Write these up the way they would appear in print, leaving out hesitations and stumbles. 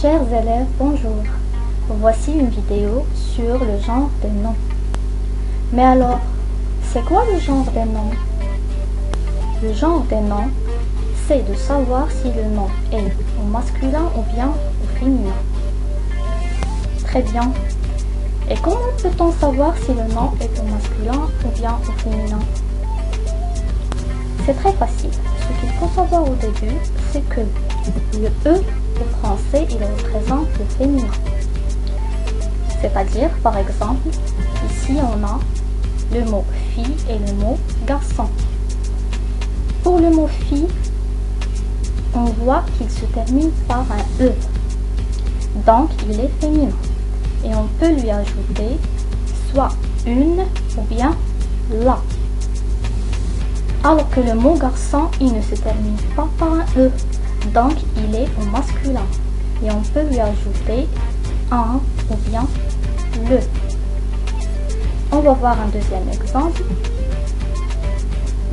Chers élèves, bonjour. Voici une vidéo sur le genre des noms. Mais alors, c'est quoi le genre des noms? Le genre des noms, c'est de savoir si le nom est au masculin ou bien au féminin. Très bien. Et comment peut-on savoir si le nom est au masculin ou bien au féminin? C'est très facile. Ce qu'il faut savoir au début, c'est que le E au français, il représente le féminin. C'est-à-dire, par exemple, ici on a le mot fille et le mot garçon. Pour le mot fille, on voit qu'il se termine par un E. Donc, il est féminin. Et on peut lui ajouter soit une ou bien la. Alors que le mot garçon, il ne se termine pas par un E. Donc, il est au masculin. Et on peut lui ajouter un ou bien le. On va voir un deuxième exemple.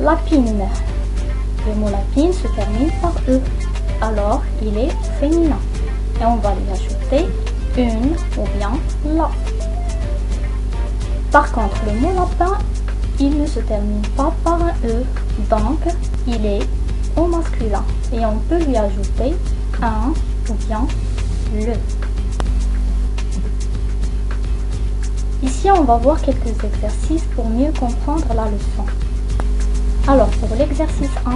Lapine. Le mot lapine se termine par E. Alors, il est féminin. Et on va lui ajouter une ou bien la. Par contre, le mot lapin, il ne se termine pas par un E. Donc, il est au masculin. Et on peut lui ajouter un ou bien le. Ici, on va voir quelques exercices pour mieux comprendre la leçon. Alors, pour l'exercice 1,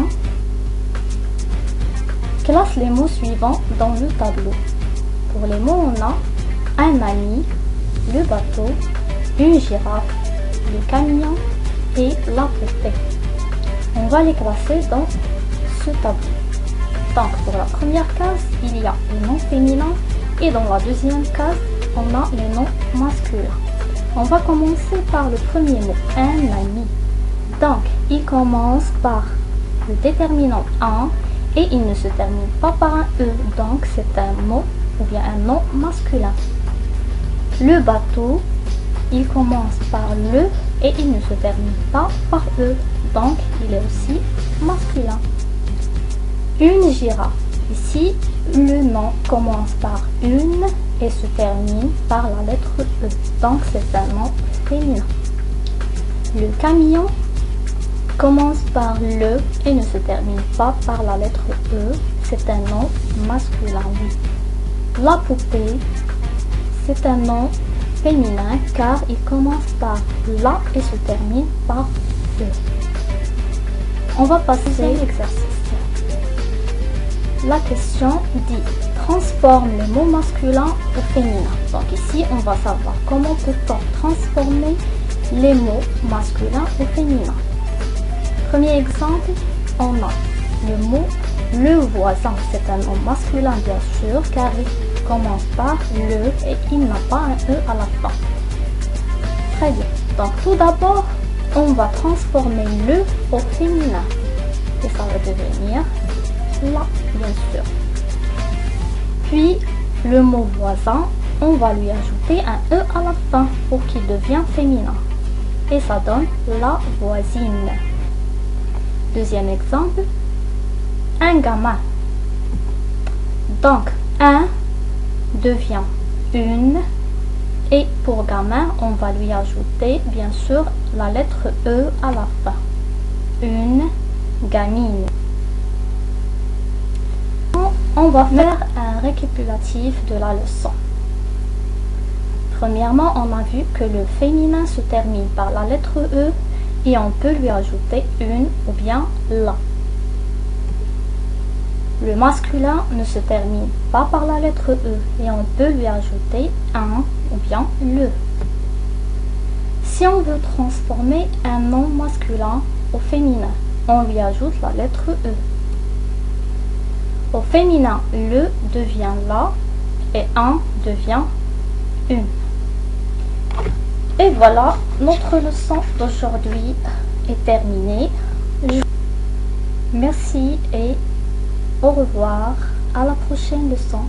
classe les mots suivants dans le tableau. Pour les mots, on a un ami, le bateau, une girafe, le camion et la poupée. On va les classer dans ce tableau. Donc, pour la première case, il y a le nom féminin et dans la deuxième case, on a le nom masculin. On va commencer par le premier mot, un ami. Donc, il commence par le déterminant un et il ne se termine pas par un E. Donc, c'est un mot ou bien un nom masculin. Le bateau, il commence par le et il ne se termine pas par E. Donc, il est aussi masculin. Une girafe. Ici, le nom commence par une et se termine par la lettre E. Donc, c'est un nom féminin. Le camion commence par le et ne se termine pas par la lettre E. C'est un nom masculin, oui. La poupée, c'est un nom féminin car il commence par la et se termine par E. On va passer à l'exercice. La question dit transforme le mot masculin au féminin. Donc ici, on va savoir comment peut-on transformer les mots masculins au féminin. Premier exemple, on a le mot le voisin. C'est un nom masculin bien sûr car il commence par le et il n'a pas un E à la fin. Très bien. Donc tout d'abord, on va transformer le au féminin. Et ça va devenir la, bien sûr. Puis, le mot voisin, on va lui ajouter un E à la fin pour qu'il devienne féminin. Et ça donne la voisine. Deuxième exemple, un gamin. Donc, un devient une. Et pour gamin, on va lui ajouter, bien sûr, la lettre E à la fin. Une gamine. On va faire un récapitulatif de la leçon. Premièrement, on a vu que le féminin se termine par la lettre E et on peut lui ajouter une ou bien la. Le masculin ne se termine pas par la lettre E et on peut lui ajouter un ou bien le. Si on veut transformer un nom masculin au féminin, on lui ajoute la lettre E. Au féminin, le devient la et un devient une. Et voilà, notre leçon d'aujourd'hui est terminée. Merci et au revoir, à la prochaine leçon.